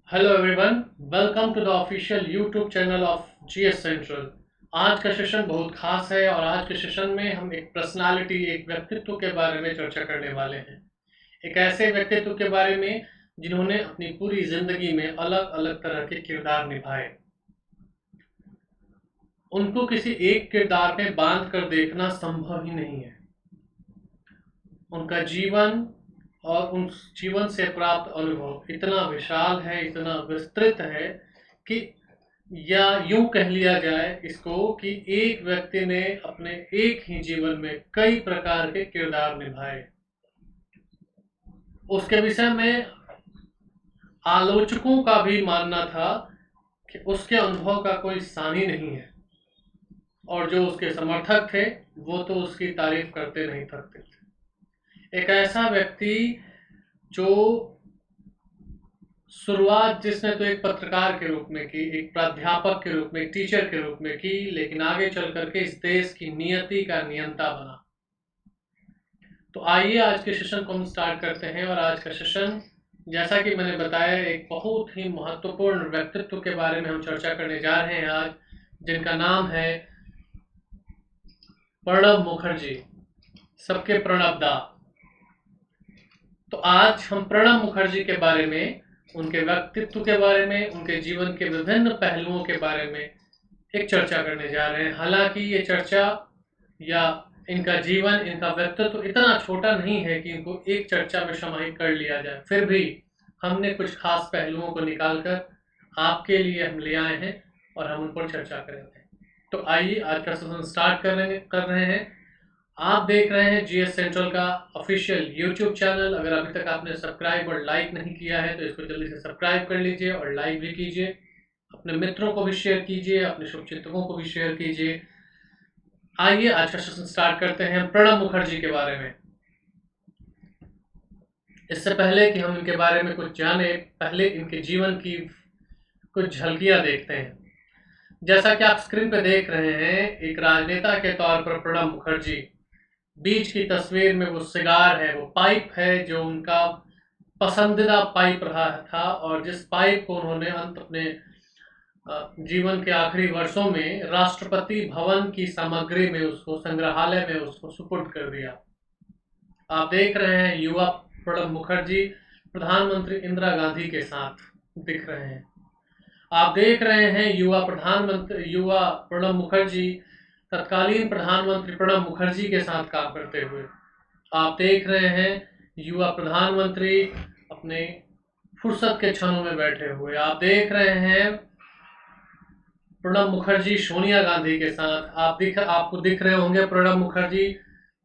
Hello everyone, welcome to the official YouTube channel of GS central. आज का session बहुत खास है और आज के सेशन में हम एक पर्सनालिटी, एक व्यक्तित्व के बारे में चर्चा करने वाले हैं। एक ऐसे व्यक्तित्व के बारे में जिन्होंने अपनी पूरी जिंदगी में अलग अलग तरह के किरदार निभाए। उनको किसी एक किरदार में बांध कर देखना संभव ही नहीं है। उनका जीवन और उन जीवन से प्राप्त अनुभव इतना विशाल है, इतना विस्तृत है कि या यूं कह लिया जाए इसको कि एक व्यक्ति ने अपने एक ही जीवन में कई प्रकार के किरदार निभाए। उसके विषय में आलोचकों का भी मानना था कि उसके अनुभव का कोई सानी नहीं है, और जो उसके समर्थक थे वो तो उसकी तारीफ करते नहीं थकते थे। एक ऐसा व्यक्ति जो शुरुआत जिसने तो एक पत्रकार के रूप में की, एक प्राध्यापक के रूप में, एक टीचर के रूप में की, लेकिन आगे चल करके इस देश की नियति का नियंता बना। तो आइए आज के सेशन को हम स्टार्ट करते हैं। और आज का सेशन, जैसा कि मैंने बताया, एक बहुत ही महत्वपूर्ण व्यक्तित्व के बारे में हम चर्चा करने जा रहे हैं आज, जिनका नाम है प्रणब मुखर्जी, सबके प्रणब दा। तो आज हम प्रणब मुखर्जी के बारे में, उनके व्यक्तित्व के बारे में, उनके जीवन के विभिन्न पहलुओं के बारे में एक चर्चा करने जा रहे हैं। हालांकि ये चर्चा या इनका जीवन, इनका व्यक्तित्व इतना छोटा नहीं है कि इनको एक चर्चा में समाहित कर लिया जाए। फिर भी हमने कुछ खास पहलुओं को निकालकर आपके लिए हम ले आए हैं और हम उन पर चर्चा करेंगे। तो आइए आज का सेशन स्टार्ट कर रहे हैं। आप देख रहे हैं जीएस सेंट्रल का ऑफिशियल यूट्यूब चैनल। अगर अभी तक आपने सब्सक्राइब और लाइक नहीं किया है तो इसको जल्दी से सब्सक्राइब कर लीजिए और लाइक भी कीजिए। अपने मित्रों को भी शेयर कीजिए, अपने शुभचिंतकों को भी शेयर कीजिए। आइए आज का सेशन स्टार्ट करते हैं प्रणब मुखर्जी के बारे में। इससे पहले कि हम इनके बारे में कुछ जाने, पहले इनके जीवन की कुछ झलकियां देखते हैं। जैसा कि आप स्क्रीन पे देख रहे हैं, एक राजनेता के तौर पर प्रणब मुखर्जी, बीच की तस्वीर में वो सिगार है, वो पाइप है जो उनका पसंदीदा पाइप रहा था, और जिस पाइप को उन्होंने अपने जीवन के आखिरी वर्षों में राष्ट्रपति भवन की सामग्री में, उसको संग्रहालय में उसको सुपुर्द कर दिया। आप देख रहे हैं युवा प्रणब मुखर्जी प्रधानमंत्री इंदिरा गांधी के साथ दिख रहे हैं। आप देख रहे हैं युवा प्रणब मुखर्जी तत्कालीन प्रधानमंत्री प्रणब मुखर्जी के साथ काम करते हुए। आप देख रहे हैं युवा प्रधानमंत्री अपने फुर्सत के क्षणों में बैठे हुए। आप देख रहे हैं प्रणब मुखर्जी सोनिया गांधी के साथ। आपको दिख रहे होंगे प्रणब मुखर्जी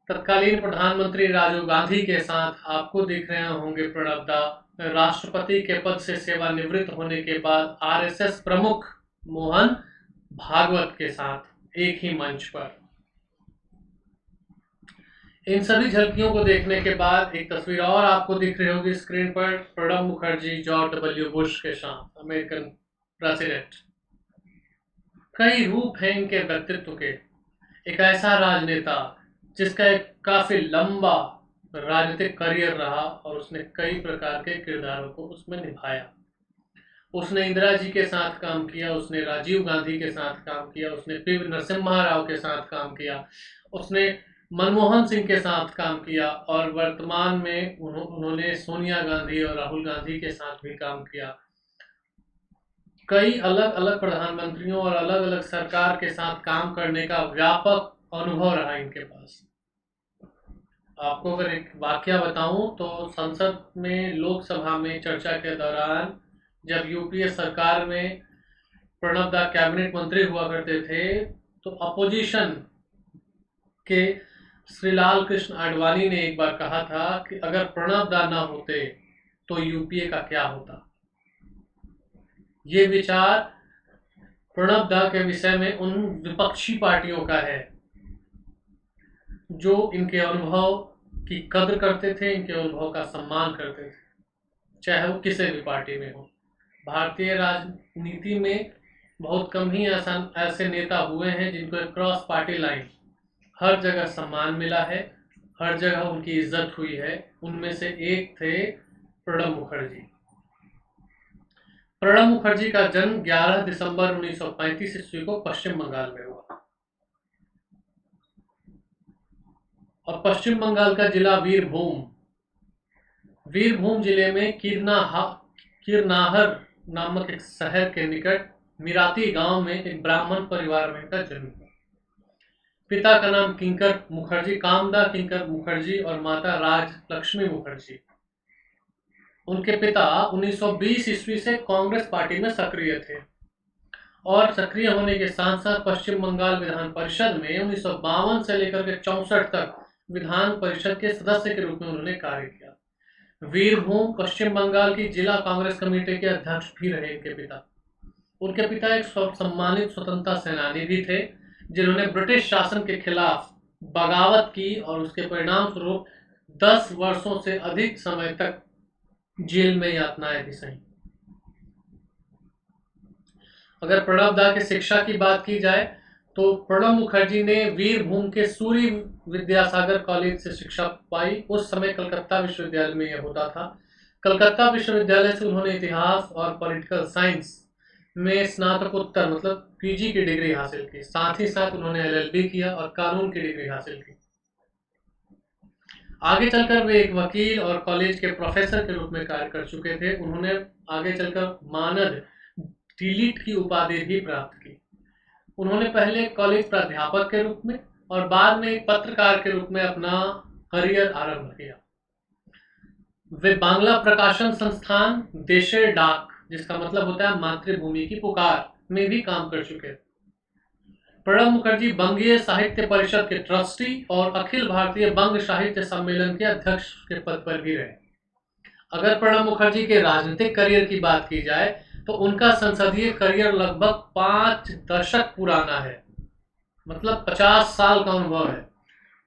तत्कालीन प्रधानमंत्री राजीव गांधी के साथ। आपको दिख रहे होंगे प्रणब दा राष्ट्रपति के पद से सेवानिवृत्त होने के बाद आरएसएस प्रमुख मोहन भागवत के साथ एक ही मंच पर। इन सभी झलकियों को देखने के बाद एक तस्वीर और आपको दिख रही होगी स्क्रीन पर, Pranab Mukherjee George W Bush के साथ, अमेरिकन प्रेसिडेंट। कई रूप हैं इनके व्यक्तित्व के। एक ऐसा राजनेता जिसका एक काफी लंबा राजनीतिक करियर रहा और उसने कई प्रकार के किरदारों को उसमें निभाया। उसने इंदिरा जी के साथ काम किया, उसने राजीव गांधी के साथ काम किया, उसने पीवी नरसिम्हा राव के साथ काम किया, उसने मनमोहन सिंह के साथ काम किया, और वर्तमान में उन्होंने सोनिया गांधी और राहुल गांधी के साथ भी काम किया। कई अलग अलग प्रधानमंत्रियों और अलग अलग सरकार के साथ काम करने का व्यापक अनुभव रहा इनके पास। आपको अगर एक वाकया बताऊं तो संसद में, लोकसभा में चर्चा के दौरान जब यूपीए सरकार में प्रणब दा कैबिनेट मंत्री हुआ करते थे, तो अपोजिशन के श्री लाल कृष्ण आडवाणी ने एक बार कहा था कि अगर प्रणब दा ना होते तो यूपीए का क्या होता। ये विचार प्रणब दा के विषय में उन विपक्षी पार्टियों का है जो इनके अनुभव की कद्र करते थे, इनके अनुभव का सम्मान करते थे, चाहे वो किसी भी पार्टी में हो। भारतीय राजनीति में बहुत कम ही ऐसे नेता हुए हैं जिनको क्रॉस पार्टी लाइन हर जगह सम्मान मिला है, हर जगह उनकी इज्जत हुई है। उनमें से एक थे प्रणब मुखर्जी। प्रणब मुखर्जी का जन्म 11 दिसंबर 1935 ईस्वी को पश्चिम बंगाल में हुआ और पश्चिम बंगाल का जिला वीरभूम जिले में किरनाहर नामक एक शहर के निकट मिराती गांव में एक ब्राह्मण परिवार में का जन्म हुआ। पिता का नाम किंकर मुखर्जी, कामदा किंकर मुखर्जी और माता राज लक्ष्मी मुखर्जी। उनके पिता 1920 ईस्वी से कांग्रेस पार्टी में सक्रिय थे और सक्रिय होने के साथ साथ पश्चिम बंगाल विधान परिषद में 1952 से लेकर के 64 तक विधान परिषद के सदस्य के रूप में उन्होंने कार्य किया। वीरभूम पश्चिम बंगाल की जिला कांग्रेस कमेटी के अध्यक्ष भी रहे इनके पिता। उनके पिता एक सम्मानित स्वतंत्रता सेनानी भी थे जिन्होंने ब्रिटिश शासन के खिलाफ बगावत की और उसके परिणाम स्वरूप 10 वर्षों से अधिक समय तक जेल में यातनाएं भी सही। अगर प्रणब दा की शिक्षा की बात की जाए तो प्रणब मुखर्जी ने वीरभूम के सूर्य विद्यासागर कॉलेज से शिक्षा पाई। उस समय कलकत्ता विश्वविद्यालय में यह होता था। कलकत्ता विश्वविद्यालय से उन्होंने इतिहास और पॉलिटिकल साइंस में स्नातकोत्तर मतलब पीजी की डिग्री हासिल की। साथ ही साथ उन्होंने एलएलबी किया और कानून की डिग्री हासिल की। आगे चलकर वे एक वकील और कॉलेज के प्रोफेसर के रूप में कार्य कर चुके थे। उन्होंने आगे चलकर मानद डीलिट की उपाधि भी प्राप्त की। उन्होंने पहले कॉलेज प्राध्यापक के रूप में और बाद में एक पत्रकार के रूप में अपना करियर आरंभ किया। वे बांग्ला प्रकाशन संस्थान देशेर डाक, जिसका मतलब होता है मातृभूमि की पुकार, में भी काम कर चुके। प्रणब मुखर्जी बंगीय साहित्य परिषद के ट्रस्टी और अखिल भारतीय बंग साहित्य सम्मेलन के अध्यक्ष के पद पर भी रहे। अगर प्रणब मुखर्जी के राजनीतिक करियर की बात की जाए तो उनका संसदीय करियर लगभग 5 दशक पुराना है, मतलब 50 साल का अनुभव है,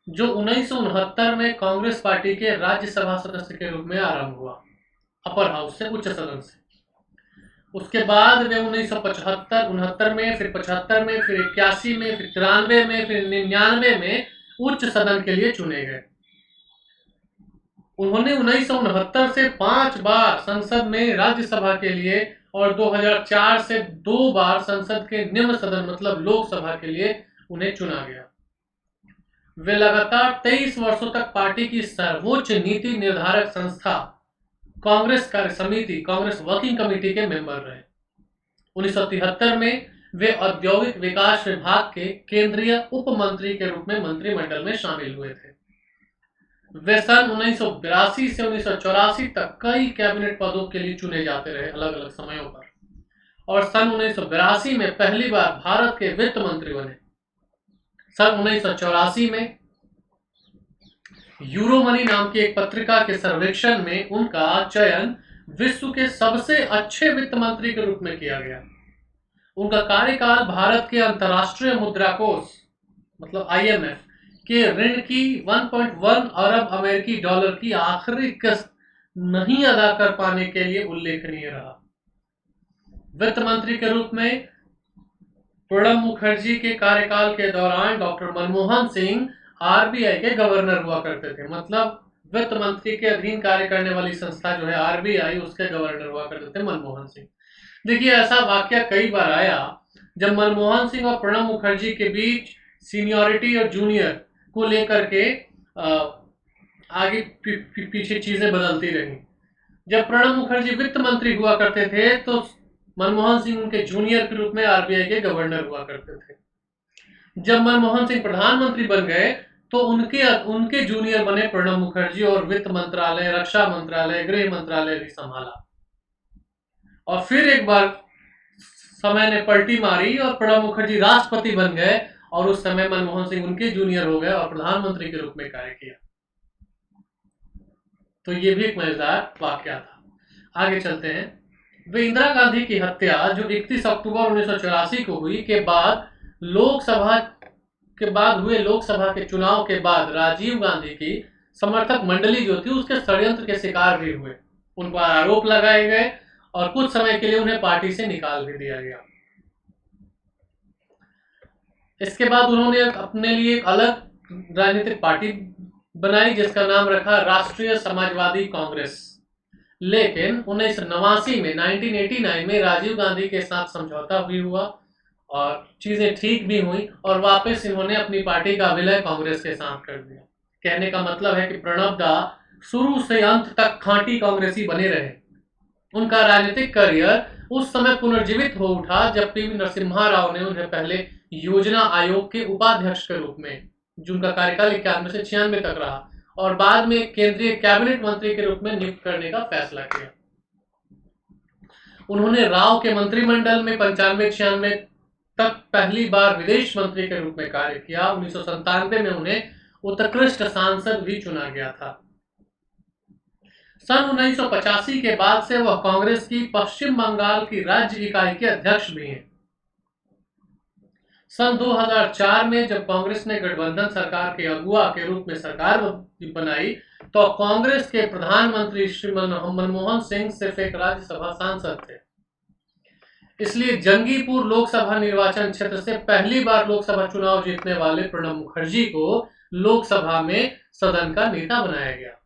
जो 1969 में कांग्रेस पार्टी के राज्यसभा सदस्य के रूप में आरंभ हुआ, अपर हाउस से, उच्च सदन से। उसके बाद वे 1975 69 में, फिर 75 में, फिर 81 में, फिर 93 में, फिर 99 में उच्च सदन के लिए चुने गए। उन्होंने 1969 से 5 बार संसद में राज्यसभा के लिए और 2004 से 2 बार संसद के निम्न सदन मतलब लोकसभा के लिए उन्हें चुना गया। वे लगातार 23 वर्षों तक पार्टी की सर्वोच्च नीति निर्धारक संस्था कांग्रेस कार्य समिति, कांग्रेस वर्किंग कमेटी के मेंबर रहे। 1973 में वे औद्योगिक विकास विभाग के केंद्रीय उप मंत्री के रूप में मंत्रिमंडल में शामिल हुए थे। वे सन 1982 से 1984 तक कई कैबिनेट पदों के लिए चुने जाते रहे अलग अलग समयों पर, और सन 1982 में पहली बार भारत के वित्त मंत्री बने। सन 1984 में यूरोमनी नाम की एक पत्रिका के सर्वेक्षण में उनका चयन विश्व के सबसे अच्छे वित्त मंत्री के रूप में किया गया। उनका कार्यकाल भारत के अंतर्राष्ट्रीय मुद्रा कोष मतलब IMF के ऋण की 1.1 अरब अमेरिकी डॉलर की आखिरी किस्त नहीं अदा कर पाने के लिए उल्लेखनीय रहा। वित्त मंत्री के रूप में प्रणब मुखर्जी के कार्यकाल के दौरान डॉक्टर मनमोहन सिंह RBI के गवर्नर हुआ करते थे, मतलब वित्त मंत्री के अधीन कार्य करने वाली संस्था जो है RBI, उसके गवर्नर हुआ करते थे मनमोहन सिंह। देखिए, ऐसा वाकया कई बार आया जब मनमोहन सिंह और प्रणब मुखर्जी के बीच सीनियरिटी और जूनियर को लेकर के आगे पीछे चीजें बदलती रही। जब प्रणब मुखर्जी वित्त मंत्री हुआ करते थे तो मनमोहन सिंह उनके जूनियर के रूप में RBI के गवर्नर हुआ करते थे। जब मनमोहन सिंह प्रधानमंत्री बन गए तो उनके जूनियर बने प्रणब मुखर्जी और वित्त मंत्रालय, रक्षा मंत्रालय, गृह मंत्रालय भी संभाला। और फिर एक बार समय ने पलटी मारी और प्रणब मुखर्जी राष्ट्रपति बन गए और उस समय मनमोहन सिंह उनके जूनियर हो गए और प्रधानमंत्री के रूप में कार्य किया। तो ये भी एक मजेदार वाकया था। आगे चलते हैं। वे इंदिरा गांधी की हत्या जो 31 अक्टूबर 1984 को हुई के बाद हुए लोकसभा के चुनाव के बाद राजीव गांधी की समर्थक मंडली जो थी उसके षड्यंत्र के शिकार भी हुए। उन पर आरोप लगाए गए और कुछ समय के लिए उन्हें पार्टी से निकाल भी दिया गया। इसके बाद उन्होंने अपने लिए एक अलग राजनीतिक पार्टी बनाई जिसका नाम रखा राष्ट्रीय समाजवादी कांग्रेस। लेकिन 1989 में 1989 में राजीव गांधी के साथ समझौता भी हुआ और चीजें ठीक भी हुई और वापस इन्होंने अपनी पार्टी का विलय कांग्रेस के साथ कर दिया। कहने का मतलब है कि प्रणब दा शुरू से अंत तक खांटी कांग्रेसी बने रहे। उनका राजनीतिक करियर उस समय पुनर्जीवित हो उठा जब पीवी नरसिम्हा राव ने उन्हें पहले योजना आयोग के उपाध्यक्ष के रूप में, जिनका कार्यकाल 91 से 96 तक रहा, और बाद में केंद्रीय कैबिनेट मंत्री के रूप में नियुक्त करने का फैसला किया। उन्होंने राव के मंत्रिमंडल में 95-96 तक पहली बार विदेश मंत्री के रूप में कार्य किया। 1997 में उन्हें उत्कृष्ट सांसद भी चुना गया था। सन 1985 के बाद से वह कांग्रेस की पश्चिम बंगाल की राज्य इकाई के अध्यक्ष भी हैं। सन 2004 में जब कांग्रेस ने गठबंधन सरकार के अगुवा के रूप में सरकार बनाई तो कांग्रेस के प्रधानमंत्री श्री मनमोहन सिंह सिर्फ एक राज्यसभा सांसद थे। इसलिए जंगीपुर लोकसभा निर्वाचन क्षेत्र से पहली बार लोकसभा चुनाव जीतने वाले प्रणब मुखर्जी को लोकसभा में सदन का नेता बनाया गया।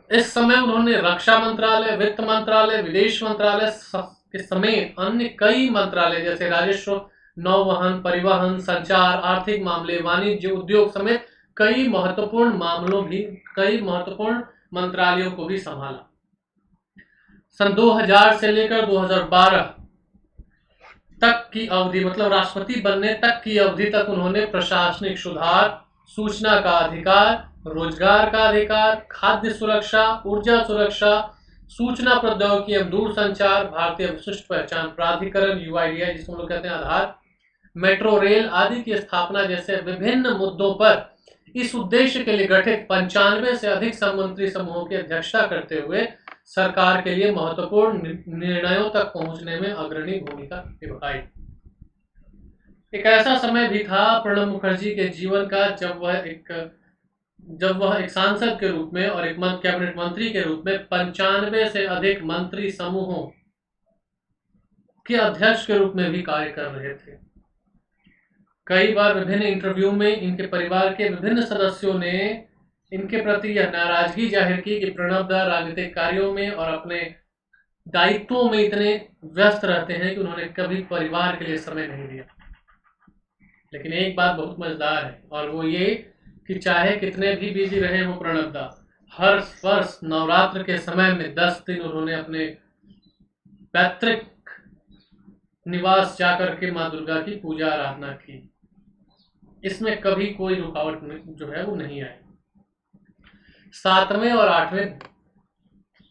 इस समय उन्होंने रक्षा मंत्रालय, वित्त मंत्रालय, विदेश मंत्रालय के समेत अन्य कई मंत्रालय जैसे राजस्व, नौवहन, परिवहन, संचार, आर्थिक मामले, वाणिज्य, उद्योग समेत कई महत्वपूर्ण मंत्रालयों को भी संभाला। सन 2000 से लेकर 2012 तक की अवधि, मतलब राष्ट्रपति बनने तक की अवधि तक उन्होंने प्रशासनिक सुधार, सूचना का अधिकार, रोजगार का अधिकार, खाद्य सुरक्षा, ऊर्जा सुरक्षा, सूचना प्रौद्योगिकी एवं दूरसंचार, भारतीय विशिष्ट पहचान प्राधिकरण UIDAI जिसको हम लोग कहते हैं आधार, मेट्रो रेल आदि की स्थापना जैसे विभिन्न मुद्दों पर इस उद्देश्य के लिए गठित 95 से अधिक मंत्री समूहों की अध्यक्षता करते हुए सरकार के लिए महत्वपूर्ण निर्णयों तक पहुंचने में अग्रणी भूमिका निभाई। एक ऐसा समय भी था प्रणब मुखर्जी के जीवन का जब वह एक सांसद के रूप में और एक कैबिनेट मंत्री के रूप में 95 से अधिक मंत्री समूहों के अध्यक्ष के रूप में भी कार्य कर रहे थे। कई बार विभिन्न इंटरव्यू में इनके परिवार के विभिन्न सदस्यों ने इनके प्रति यह नाराजगी जाहिर की कि प्रणब दा राजनीतिक कार्यों में और अपने दायित्वों में इतने व्यस्त रहते हैं कि उन्होंने कभी परिवार के लिए समय नहीं दिया। लेकिन एक बात बहुत मजेदार है और वो ये कि चाहे कितने भी बिजी रहे हों प्रणब दा, हर वर्ष नवरात्र के समय में 10 दिन उन्होंने अपने पैतृक निवास जाकर के माँ दुर्गा की पूजा आराधना की। इसमें कभी कोई रुकावट जो है वो नहीं आई। 7वें और 8वें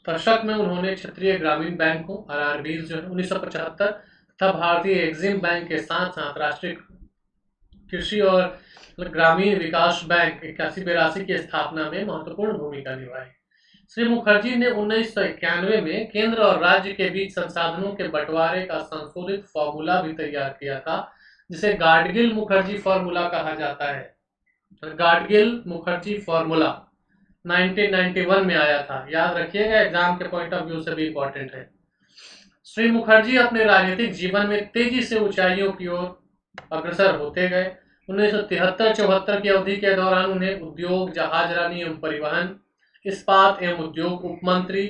दशक में उन्होंने क्षेत्रीय ग्रामीण बैंकों RRBs जो है 1975 तथा भारतीय एक्सिम बैंक के साथ साथ राष्ट्रीय कृषि और ग्रामीण विकास बैंक 81-82 की स्थापना में महत्वपूर्ण भूमिका निभाई। श्री मुखर्जी ने 1991 में केंद्र और राज्य के बीच संसाधनों के बंटवारे का संशोधित फॉर्मूला भी तैयार किया था, जिसे गाडगिल मुखर्जी फॉर्मूला कहा जाता है। गाडगिल मुखर्जी फॉर्मूला 1991 में आया था, याद रखिएगा, एग्जाम के पॉइंट ऑफ व्यू से भी इंपॉर्टेंट है। श्री मुखर्जी अपने राजनीतिक जीवन में तेजी से ऊंचाइयों की ओर अग्रसर होते गए। 1973-74 की अवधि के दौरान उन्हें उद्योग, जहाजरानी एवं परिवहन, इस्पात एवं उद्योग उपमंत्री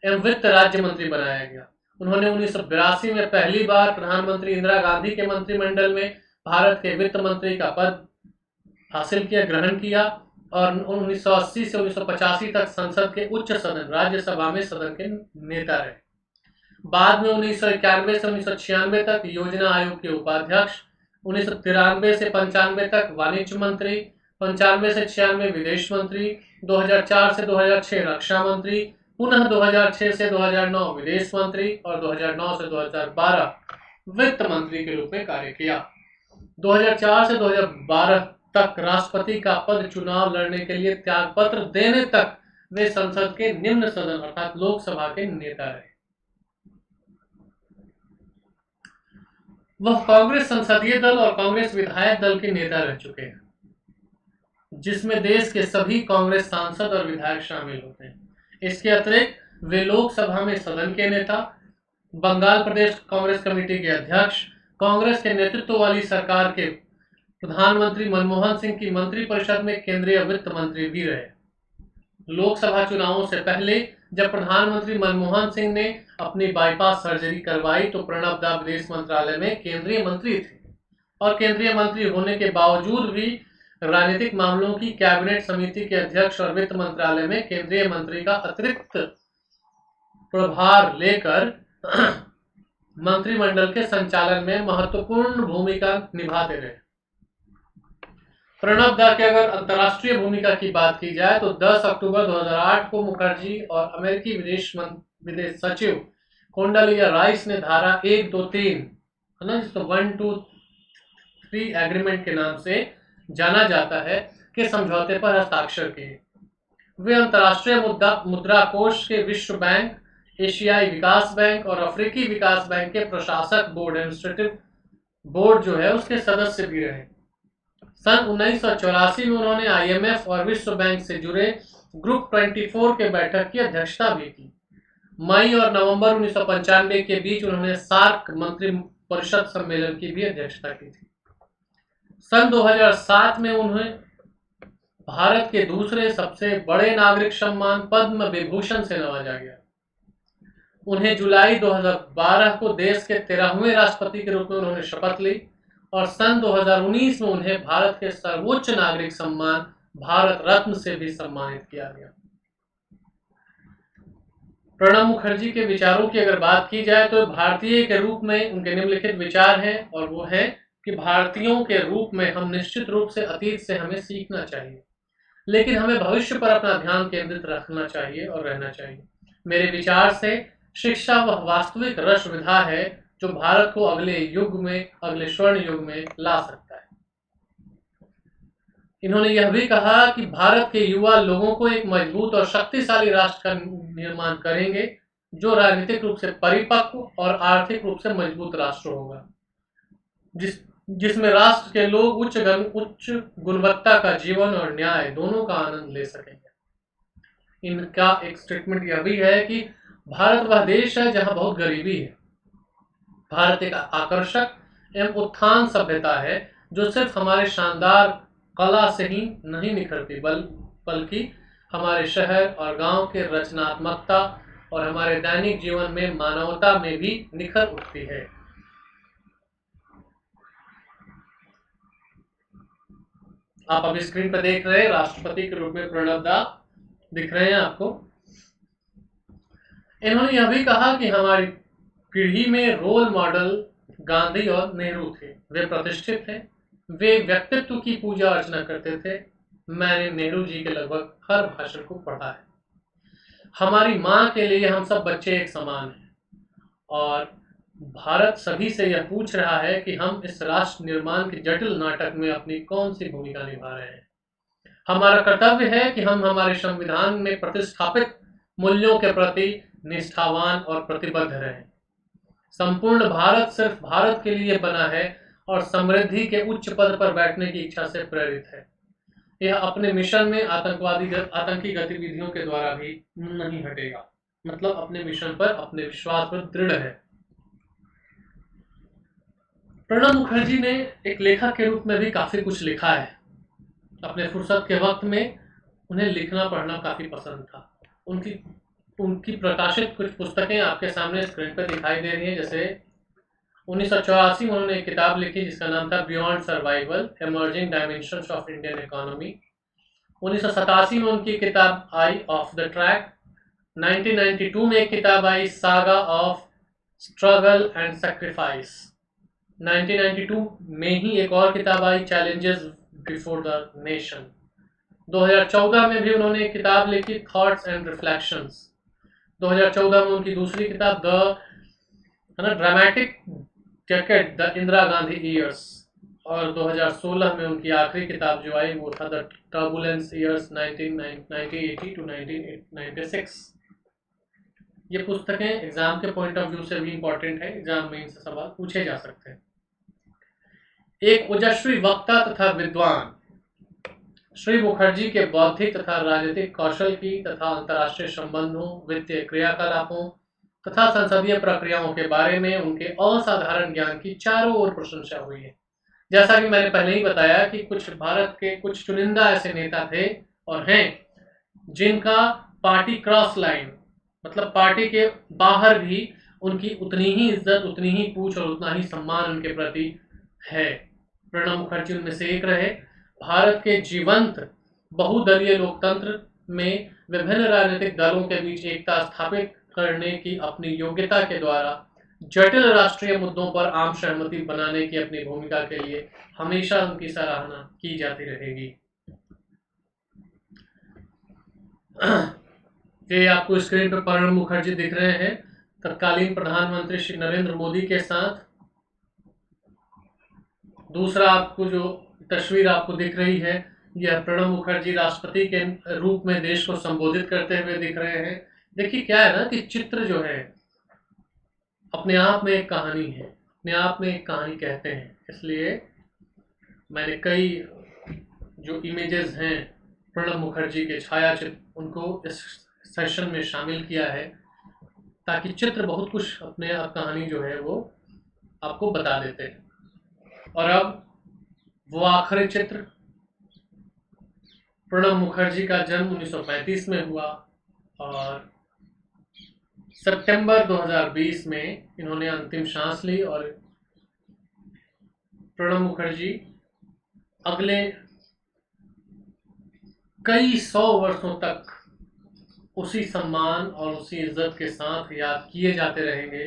एवं वित्त राज्य मंत्री बनाया गया। उन्होंने 1982 में पहली बार प्रधानमंत्री इंदिरा गांधी के मंत्रिमंडल में भारत के वित्त मंत्री का पद हासिल किया, ग्रहण किया और 1980 से 1985 तक संसद के उच्च सदन राज्यसभा में सदन के नेता रहे। बाद में 1991 से 1996 तक योजना आयोग के उपाध्यक्ष, 1993 से 95 तक वाणिज्य मंत्री, 95 से 96 विदेश मंत्री, 2004 से 2006 रक्षा मंत्री, पुनः 2006 से 2009 विदेश मंत्री और 2009 से 2012 वित्त मंत्री के रूप में कार्य किया। 2004 से 2012 तक राष्ट्रपति का पद चुनाव लड़ने के लिए त्यागपत्र देने तक वे संसद के निम्न सदन अर्थात लोकसभा के नेता रहे। वह कांग्रेस संसदीय दल और कांग्रेस विधायक दल के नेता रह चुके हैं, जिसमें देश के सभी कांग्रेस सांसद और विधायक शामिल होते हैं। इसके अतिरिक्त वे लोकसभा में सदन के नेता, बंगाल प्रदेश कांग्रेस कमेटी के अध्यक्ष, कांग्रेस के नेतृत्व वाली सरकार के प्रधानमंत्री मनमोहन सिंह की मंत्रिपरिषद में केंद्रीय वित्त मंत्री भी रहे। लोकसभा चुनावों से पहले जब प्रधानमंत्री मनमोहन सिंह ने अपनी बाईपास सर्जरी करवाई तो प्रणब दा विदेश मंत्रालय में केंद्रीय मंत्री थे और केंद्रीय मंत्री होने के बावजूद भी राजनीतिक मामलों की कैबिनेट समिति के अध्यक्ष और वित्त मंत्रालय में केंद्रीय मंत्री का अतिरिक्त प्रभार लेकर मंत्रिमंडल के संचालन में महत्वपूर्ण भूमिका निभाते रहे। प्रणब दा की अगर अंतर्राष्ट्रीय भूमिका की बात की जाए तो 10 अक्टूबर 2008 को मुखर्जी और अमेरिकी विदेश सचिव कोंडालिया राइस ने धारा 123 है ना, जिसको 123 एग्रीमेंट के नाम से जाना जाता है, के समझौते पर हस्ताक्षर किए। वे अंतर्राष्ट्रीय मुद्रा कोष के विश्व बैंक, एशियाई विकास बैंक और अफ्रीकी विकास बैंक के प्रशासक बोर्ड, एडमिनिस्ट्रेटिव बोर्ड जो है उसके सदस्य भी रहे। सन 1984 में उन्होंने आईएमएफ और विश्व बैंक से जुड़े ग्रुप 24 के बैठक की अध्यक्षता भी की। मई और नवंबर 1995 के बीच उन्होंने सार्क मंत्री परिषद सम्मेलन की भी अध्यक्षता की थी। सन 2007 में उन्हें भारत के दूसरे सबसे बड़े नागरिक सम्मान पद्म विभूषण से नवाजा गया। उन्हें जुलाई 2012 को देश के 13वें राष्ट्रपति के रूप में उन्होंने शपथ ली और सन 2019 में उन्हें भारत के सर्वोच्च नागरिक सम्मान भारत रत्न से भी सम्मानित किया गया। प्रणब मुखर्जी के विचारों की अगर बात की जाए तो भारतीय के रूप में उनके निम्नलिखित विचार हैं और वो है कि भारतीयों के रूप में हम निश्चित रूप से अतीत से हमें सीखना चाहिए, लेकिन हमें भविष्य पर अपना ध्यान केंद्रित रखना चाहिए और रहना चाहिए। मेरे विचार से शिक्षा वह वास्तविक रस विधा है जो भारत को अगले युग में, अगले स्वर्ण युग में ला सकता है। इन्होंने यह भी कहा कि भारत के युवा लोगों को एक मजबूत और शक्तिशाली राष्ट्र का निर्माण करेंगे जो राजनीतिक रूप से परिपक्व और आर्थिक रूप से मजबूत राष्ट्र होगा, जिसमें राष्ट्र के लोग उच्च गुणवत्ता का जीवन और न्याय दोनों का आनंद ले सकेंगे। इनका एक स्टेटमेंट यह भी है कि भारत वह देश है जहां बहुत गरीबी है। भारत एक आकर्षक एवं उत्थान सभ्यता है जो सिर्फ हमारे शानदार कला से ही नहीं निखरती बल्कि हमारे शहर और गांव के रचनात्मकता और हमारे दैनिक जीवन में मानवता में भी निखर उठती है। आप अभी स्क्रीन पर देख रहे हैं राष्ट्रपति के रूप में प्रणब दा दिख रहे हैं आपको। इन्होंने यह भी कहा कि हमारी पीढ़ी में रोल मॉडल गांधी और नेहरू थे। वे प्रतिष्ठित थे, वे व्यक्तित्व की पूजा अर्चना करते थे। मैंने नेहरू जी के लगभग हर भाषण को पढ़ा है। हमारी माँ के लिए हम सब बच्चे एक समान हैं और भारत सभी से यह पूछ रहा है कि हम इस राष्ट्र निर्माण के जटिल नाटक में अपनी कौन सी भूमिका निभा रहे हैं। हमारा कर्तव्य है कि हम हमारे संविधान में प्रतिस्थापित मूल्यों के प्रति निष्ठावान और प्रतिबद्ध रहें। संपूर्ण भारत सिर्फ भारत के लिए बना है और समृद्धि के उच्च पद पर बैठने की इच्छा से प्रेरित है। यह अपने मिशन में आतंकी गतिविधियों के द्वारा भी नहीं हटेगा, मतलब अपने मिशन पर, अपने विश्वास पर दृढ़ है। प्रणब मुखर्जी ने एक लेखक के रूप में भी काफी कुछ लिखा है। अपने फुर्सत के वक्त में उन्हें लिखना पढ़ना काफी पसंद था। उनकी प्रकाशित कुछ पुस्तकें आपके सामने स्क्रीन पर दिखाई दे रही हैं। जैसे 1984 में उन्होंने एक किताब लिखी जिसका नाम था beyond survival, emerging dimensions of Indian economy. 1987 में उनकी किताब आई ऑफ द ट्रैक। 1992 में एक किताब आई saga of struggle and sacrifice. 1992 में ही एक और किताब आई चैलेंजेस बिफोर द नेशन। 2014 में भी उन्होंने एक किताब लिखी थॉट्स एंड रिफ्लेक्शंस। 2014 में उनकी दूसरी किताब the dramatic jacket the Indira Gandhi years, और 2016 में उनकी आखिरी किताब जो आई वो था द टर्बुलेंस ईयर्स 1980 टू 1996। ये पुस्तकें एग्जाम के पॉइंट ऑफ व्यू से भी इंपॉर्टेंट है, एग्जाम में इनसे सवाल पूछे जा सकते हैं। एक ओजस्वी वक्ता तथा विद्वान, श्री मुखर्जी के बौद्धिक तथा राजनीतिक कौशल की तथा अंतर्राष्ट्रीय संबंधों, वित्तीय क्रियाकलापों तथा संसदीय प्रक्रियाओं के बारे में उनके असाधारण ज्ञान की चारों ओर प्रशंसा हुई है। जैसा कि मैंने पहले ही बताया कि भारत के कुछ चुनिंदा ऐसे नेता थे और हैं जिनका पार्टी क्रॉस लाइन, मतलब पार्टी के बाहर भी उनकी उतनी ही इज्जत, उतनी ही पूछ और उतना ही सम्मान उनके प्रति है। प्रणब मुखर्जी उनमें से एक रहे। भारत के जीवंत बहुदलीय लोकतंत्र में विभिन्न राजनीतिक दलों के बीच एकता स्थापित करने की अपनी योग्यता के द्वारा जटिल राष्ट्रीय मुद्दों पर आम सहमति बनाने की अपनी भूमिका के लिए हमेशा उनकी सराहना की जाती रहेगी। ये आपको स्क्रीन पर प्रणब मुखर्जी दिख रहे हैं तत्कालीन प्रधानमंत्री श्री नरेंद्र मोदी के साथ। दूसरा आपको जो तस्वीर आपको दिख रही है, यह प्रणब मुखर्जी राष्ट्रपति के रूप में देश को संबोधित करते हुए दिख रहे हैं। देखिए क्या है ना कि चित्र जो है अपने आप में एक कहानी है, अपने आप में एक कहानी कहते हैं। इसलिए मैंने कई जो इमेजेस हैं प्रणब मुखर्जी के छायाचित्र, उनको इस सेशन में शामिल किया है ताकि चित्र बहुत कुछ अपने आप कहानी जो है वो आपको बता देते हैं। और अब वो आखिरी चित्र, प्रणब मुखर्जी का जन्म 1935 में हुआ और सितंबर 2020 में इन्होंने अंतिम सांस ली। और प्रणब मुखर्जी अगले कई 100 वर्षों तक उसी सम्मान और उसी इज्जत के साथ याद किए जाते रहेंगे।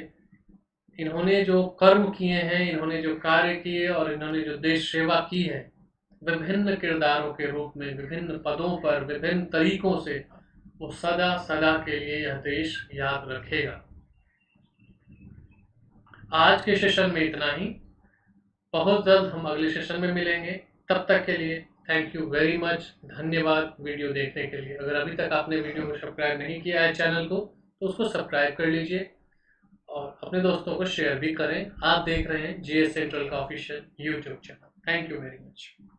इन्होंने जो कर्म किए हैं, इन्होंने जो कार्य किए और इन्होंने जो देश सेवा की है, विभिन्न किरदारों के रूप में, विभिन्न पदों पर, विभिन्न तरीकों से, वो सदा सदा के लिए यह देश याद रखेगा। आज के सेशन में इतना ही। बहुत जल्द हम अगले सेशन में मिलेंगे। तब तक के लिए थैंक यू वेरी मच, धन्यवाद वीडियो देखने के लिए। अगर अभी तक आपने वीडियो को सब्सक्राइब नहीं किया है चैनल को, तो उसको सब्सक्राइब कर लीजिए और अपने दोस्तों को शेयर भी करें। आप देख रहे हैं GS सेंट्रल का official YouTube channel. Thank you very much.